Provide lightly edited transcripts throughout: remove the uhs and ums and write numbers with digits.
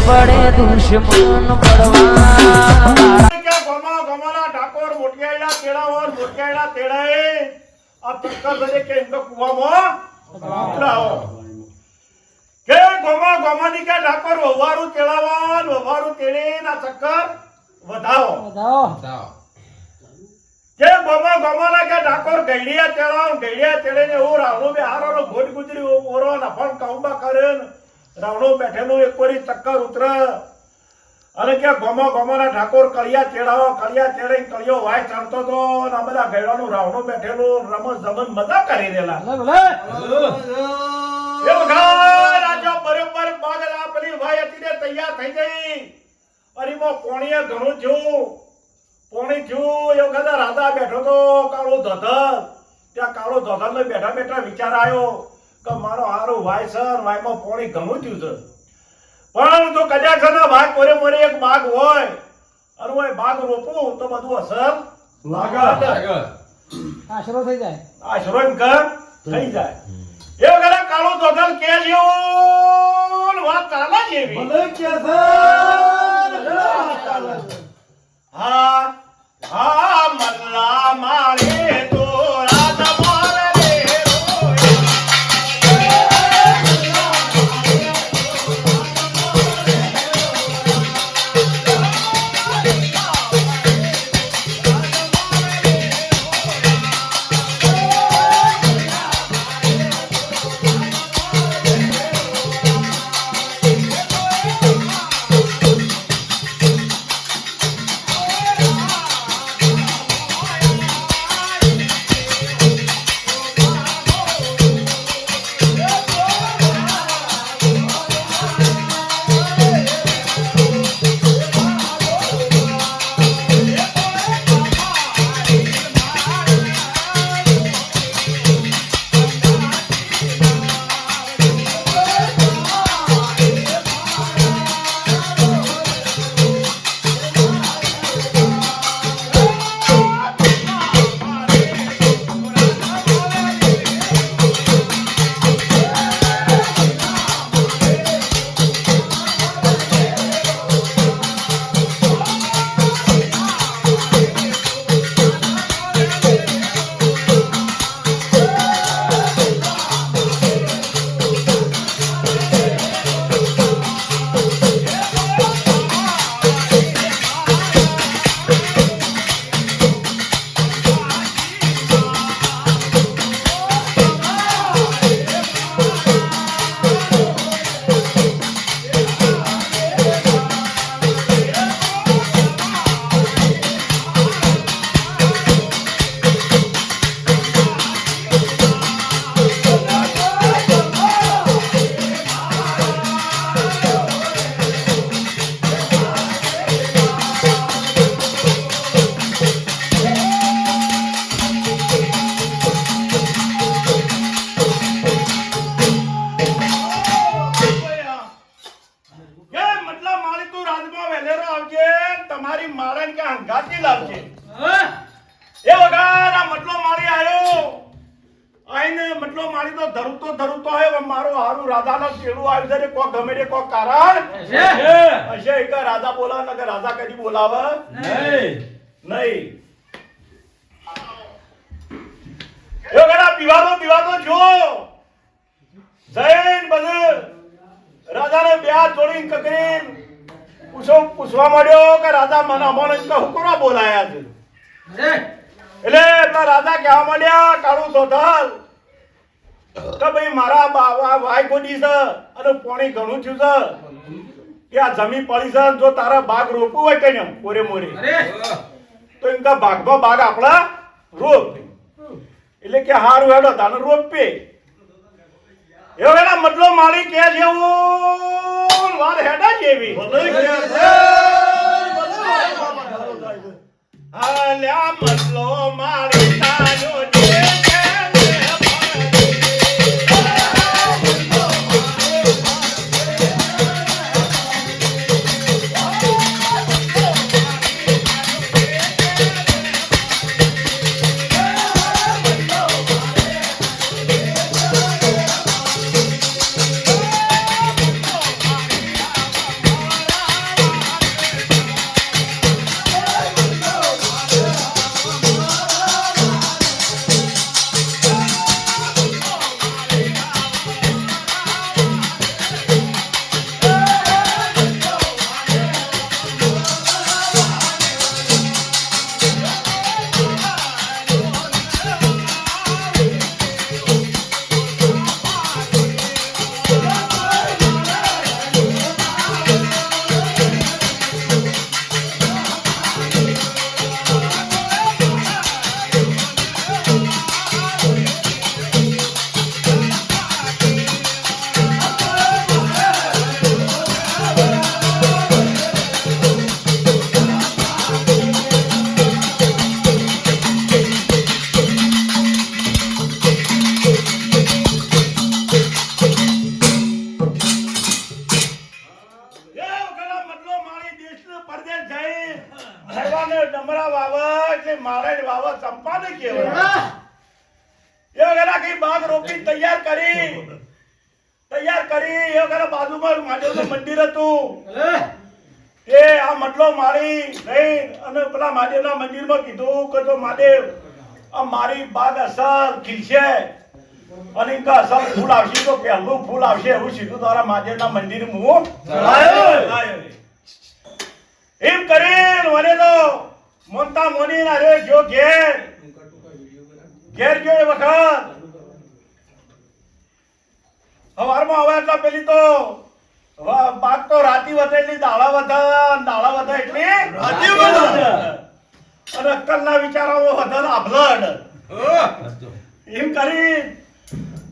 પડે દુશ્મન પડવા ગમાના ઠાકોર મોટિયાળા તેડાવર મોટિયાળા તેડાએ આ તક્કર બજે કે ઇનકો કુવામાં ઉતરાવો કે ગમાની કે ઠાકોર વવારું તેડાવર વવારું તેડે ના ચક્કર વધાવો કે ગમાના કે ઠાકોર ગઈડિયા તેડે ને ઓ રાવણો બે હારાનો ગોટ ગુજરી ઓરો ના પણ કાઉંબા કરે રાવણો બેઠેનો એક કોરી ચક્કર ઉતર અને કે ગમાના ઠાકોર કળિયા તેડે કળિયો વાય ચડતો તો આ બધા ગઈડાનું રાવણો બેઠેલું રમત જમન મજા કરી દેલા એ વખત રાજા બરોબર બાગલા પેલી વાય હતી ને તૈયાર થઈ ગઈ અરીમો પોણીએ ઘણું થયું પોણી થયું એ વખત રાજા બેઠો તો કાળો ધધર ત્યાં કાળો ધધર ને બેઠા બેઠા વિચાર આવ્યો કે મારો હારું વાય સર વાયમાં પોણી ઘણું થયું છે પણ જો કદાચ છે ને ભાગ મોરે મોરે એક બાગ હોય અને હું બાગ રોપું તો બધું અસર લાગે આશરો થઈ જાય આશરો એમ કર થઈ જાય એ વગર કાળો ધોધલ કે જેવું વાત ચાલે જેવી ભલે કે છે હા હા મલ્લા મારે તો રાજા મારે ધરુતો હે મારો હારું રાધાનો કેળું આવી છે કોક ગમે તે કોક કારણ હશે એક રાધા બોલાવ નકર રાધા કદી બોલાવે નહીં એ ગડા પીવાનો જો જૈન બધું રાધાને બે હાથ જોડીને કકરીન પૂછવા માંડ્યો કે રાધા મને અમોને હુકરા બોલાયા છે એટલે રાધા કહેવા માંડ્યા કાળું ધોધલ કે ભાઈ મારા ભાઈ ગોડી છે અને પાણી ઘણું થયું છે કે આ જમીન પડી છે જો તારા બાગ રોપવું હોય કઈ ને મોરે મોરે તો એમ કે બાગમાં બાગ આપણા રોપ એટલે કે હારું હેડો તાને રોપે એવો એના મતલો માળી કે જેવું વાત હેડા જેવી હાલ્યા મતલો માળી તાજો મારે વાવા ચંપાને કહેવાય એ વગેરે કઈ બાગ રોકી તૈયાર કરી એ વગેરે બાજુમાં મહાદેવનું મંદિર હતું એ આ મટલો મારી ગઈ અને પેલા મહાદેવના મંદિરમાં કીધું કે જો મહાદેવ આ મારી બાગ અસર ખીલશે અને ઇનકા અસર ફૂલ આવશે તો પહેલું ફૂલ આવશે એવું સીધું તારા મહાદેવના મંદિર હું એમ કરીને મને તો મોનતા મોની ના રે જો ઘેર જો એ વખત સવારમાં આવે એટલે પેલી તો બાગ તો રાતી વધે એટલી દાડા વધે એટલી રાતી વધે અને અક્કલના વિચારો વધે આભલડ એમ કરી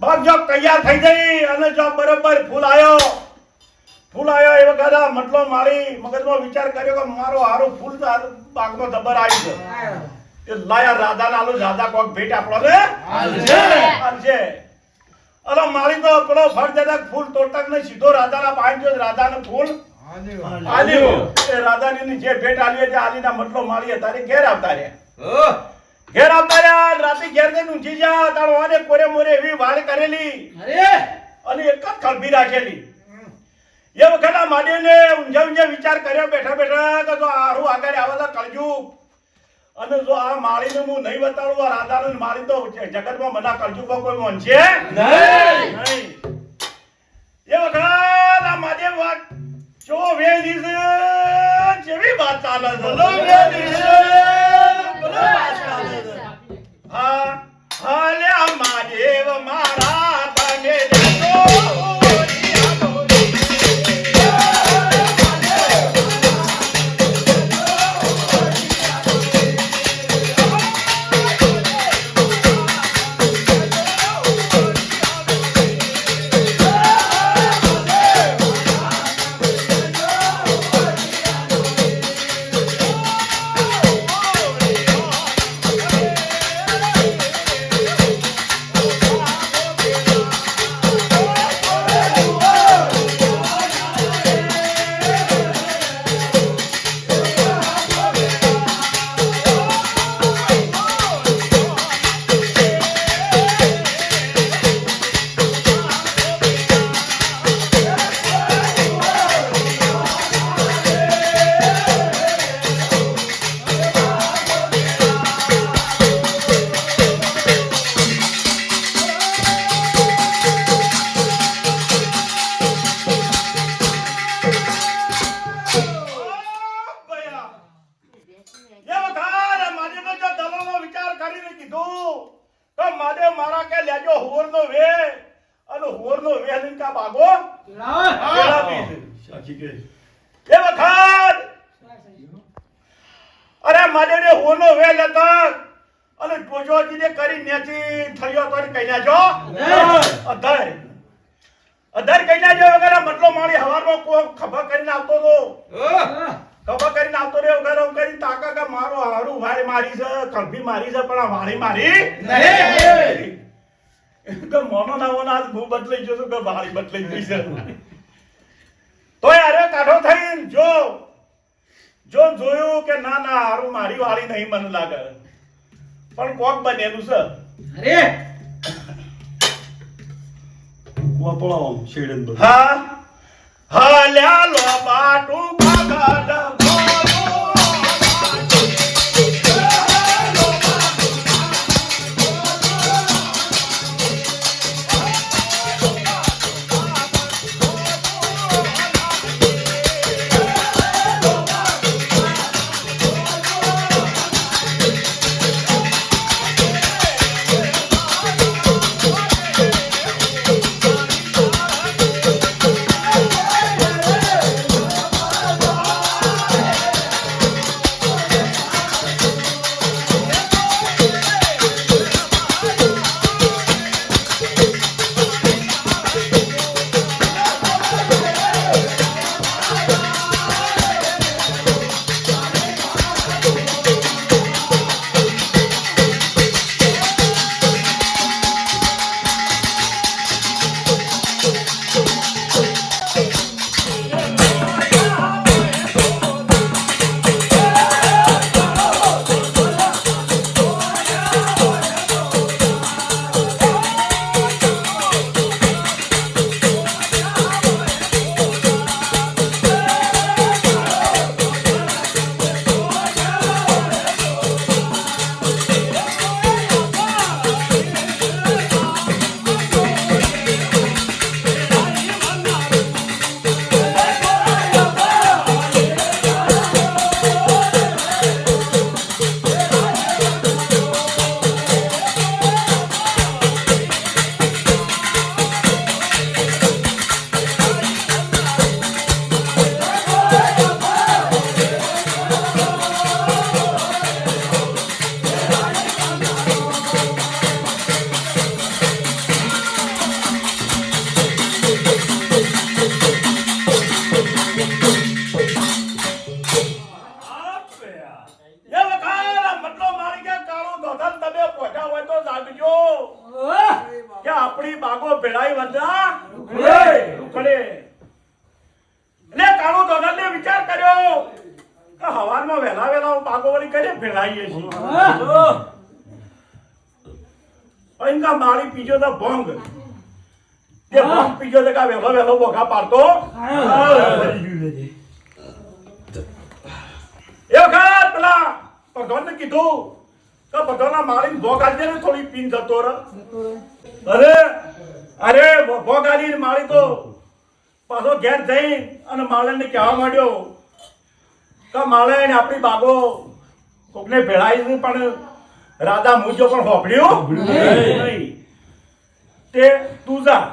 બાગ જો તૈયાર થઈ ગઈ અને જો બરોબર ફૂલ આવ્યો એ વખત મતલો મારી મગજમાં વિચાર કર્યો કે મારો હારું ફૂલ બાગમાં જબર આવી છે એ લાયા રાધા નાલો રાધા કોક ભેટ આપણો ને હાલશે અરે મારી તો પેલો ફરજદાક ફૂલ તોડતક ને સીધો રાધાના પાંચ રાધાને ફૂલ આલ્યું એ રાધાની જે ભેટ આલી છે આલીના મતલો મારી તારે ઘેર આવતા રહ્યા રાતે ઘેર ને ઊંચી જા તારો આને કોરે મોરે એવી વાળ કરેલી અને એક જ ખલબી રાખેલી એ વખત આ મહાદેવને ઊંઝા વિચાર કર્યો બેઠા કે જો આરું આગળ આવેલા કળજુગ અને જો આ માળીને હું નહીં બતાડું આ રાધાને માળી તો જગતમાં બધા કળજુગમાં કોઈ મોનશે નહીં એ વખત આ મહાદેવ વાત જો વેલી છે જેવી વાત ચાલે છે હા લે મહાદેવ મારા તમે મહાદેવ મારા કે લેજો હોરનો વે અને હોરનો વે લઈને કા ભાગો એ વખત અરે મહાદેવ ને હોરનો વે લેતા અને ટોજોજી ને કરી નેચી થયો તો કઈ નાજો અધર કઈ નાજો વગર મતલો મારી હવારમાં કો ખભા કરીને આવતો તો ખબર કરીને આવતો રે વગર કરી તાકા કે મારો હારું ભાઈ મારી છે કંભી મારી છે પણ આ વાળી મારી નહીં કે મોનો નાવોના આજ ભૂ બદલાઈ ગયો કે વાળી બદલાઈ ગઈ છે તોય અરે કાઢો થઈને જોયું કે ના હારું મારી વાળી નહીં મને લાગે પણ કોક બનેલું છે અરે વાપળો શેડન હા લ્યા લો બાટુ કાગડ બધા રૂખડે. એટલે કાળો દોડલને વિચાર કર્યો કે હવારમાં વહેલા વહેલા બાગો વળી કરે ભેળાઈએ છીએ. અહીંકા માળી પીજો તો ભોંગ. તે ભોંગ પીજો તો કા વહેલો વહેલો બોઘા પાડતો. એ વખત પેલા ભગવાનને કીધું કે ભગવાનના માળી ભોગ આલજે ને થોડી પીન જતો રહે. અરે ભોગ આલી માળી તો પાછો ઘેર જઈ અને માળાને કહેવા માંડ્યો કે માળે આપણી બાગો કોકને ભેળાઈ છે પણ રાધા મુજો પણ હોભળ્યું નહીં. તે તું જા